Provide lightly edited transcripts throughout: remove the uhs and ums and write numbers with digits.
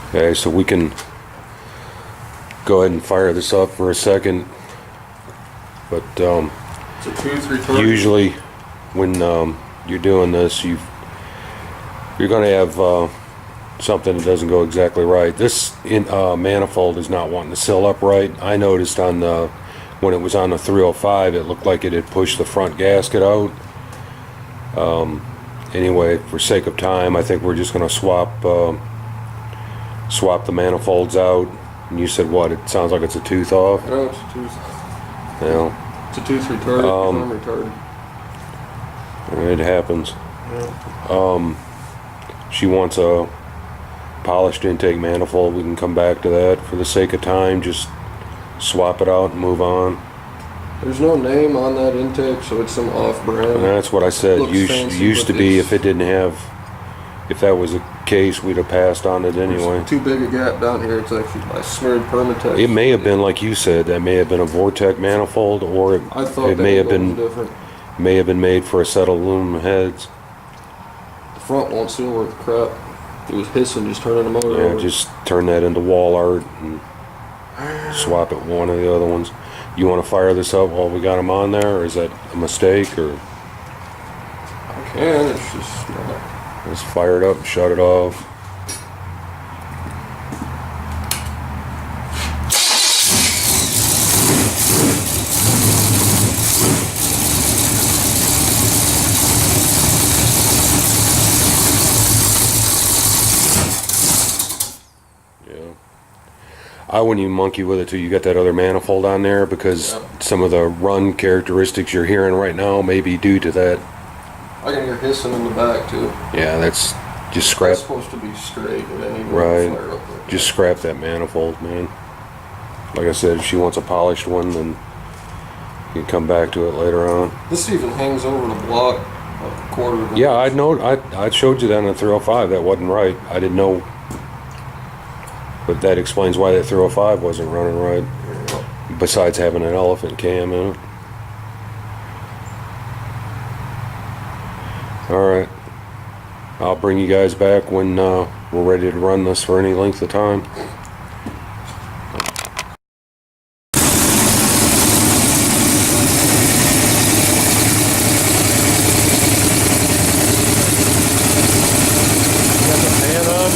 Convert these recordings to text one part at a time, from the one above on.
Okay, so we can go ahead and fire this up for a second. But It's a tooth return. usually when you're doing this, you're going to have something that doesn't go exactly right. This manifold is not wanting to seal up right. I noticed on when it was on the 305, it looked like it had pushed the front gasket out. Anyway, for sake of time, I think we're just going to swap the manifolds out. And you said what? It sounds like it's a tooth off. No, it's a tooth. Yeah. It's a tooth retarded. Retarded. It happens. Yeah. She wants a polished intake manifold. We can come back to that. For the sake of time, just swap it out and move on. There's no name on that intake, so it's some off-brand. And that's what I said. Looks fancy, Used to but be, it's- if it didn't have, if that was the case, we'd have passed on it anyway. There's too big a gap down here. It's actually I smeared Permatex. It may have been, like you said, that may have been a Vortec manifold, or I thought it that may have was been different. made for a set of aluminum heads. The front won't seal worth crap. It was hissing just turning the motor Yeah, over. just turn that into wall art and swap it with one of the other ones. You want to fire this up while we got them on there, or is that a mistake? Or I can. It's just not. let's fire it up and shut it off. I wouldn't even monkey with it till you got that other manifold on there, because some of the run characteristics you're hearing right now may be due to that. I can hear hissing in the back too. Yeah, that's just scrap. It's supposed to be straight, and then you Right. fire up like Just scrap that manifold, man. Like I said, if she wants a polished one, then you can come back to it later on. that. This even hangs over the block a quarter of an Yeah, inch. I showed you that on the 305. That wasn't right. I didn't know. But that explains why that 305 wasn't running right. Besides having an elephant cam in it. Alright. I'll bring you guys back when we're ready to run this for any length of time. Got the fan on.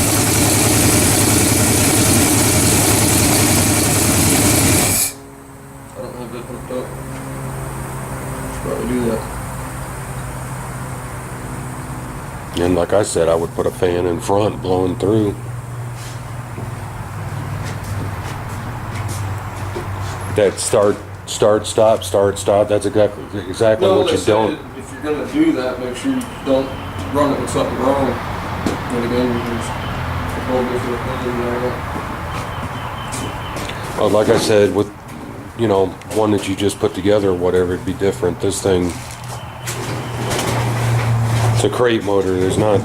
I don't have it hooked up. Should probably do that. And like I said, I would put a fan in front blowing through. That start, stop, that's exactly what you they don't. say if you're gonna do that, make sure you don't run it with something wrong. And again, you just a whole different opinion there. Well, like I said, with, you know, one that you just put together or whatever, it'd be different. This thing, it's a crate motor. There's not,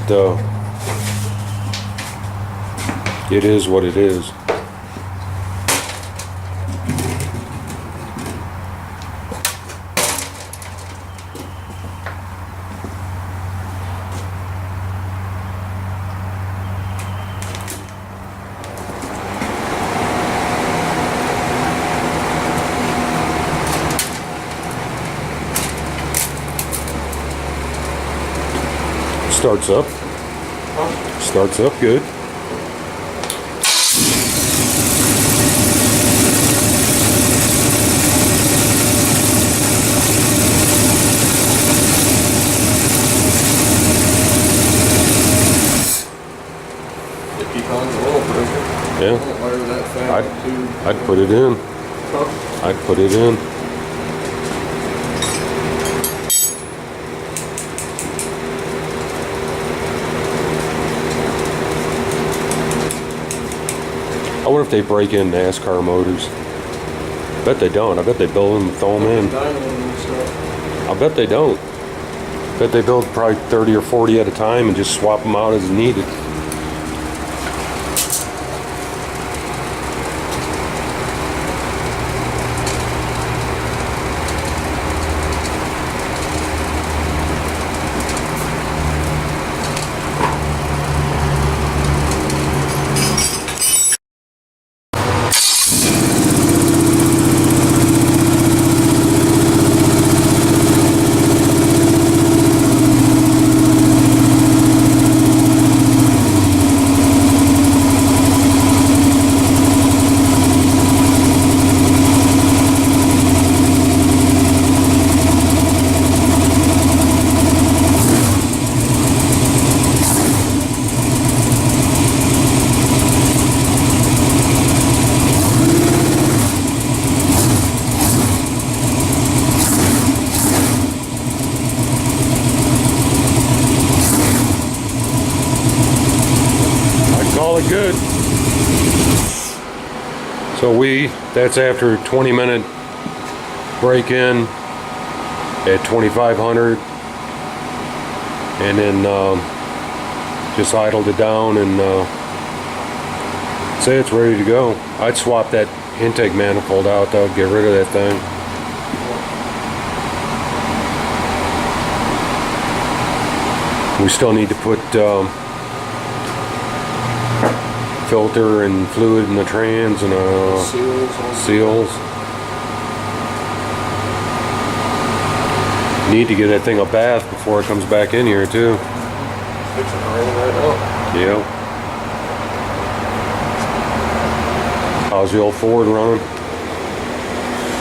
it is what it is. Starts up. Starts up good. £50 oil pressure. Yeah. Don't wire that fan too. I'd put it in. Huh? I'd put it in. I wonder if they break in NASCAR motors. Bet they don't. I bet they build them and throw them in. Dynamo and stuff. I bet they don't. Bet they build probably 30 or 40 at a time and just swap them out as needed. smelling good. So that's after a 20-minute break-in at 2500, and then just idled it down and say it's ready to go. I'd swap that intake manifold out though, get rid of that thing. We still need to put filter and fluid in the trans and seals. Need to give that thing a bath before it comes back in here too. Fixing to rain right now. Yep. How's the old Ford running?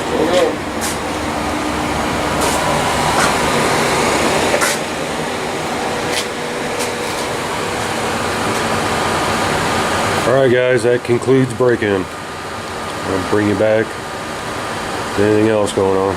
Still going. Alright guys, that concludes break-in. I'll bring you back. Anything else going on?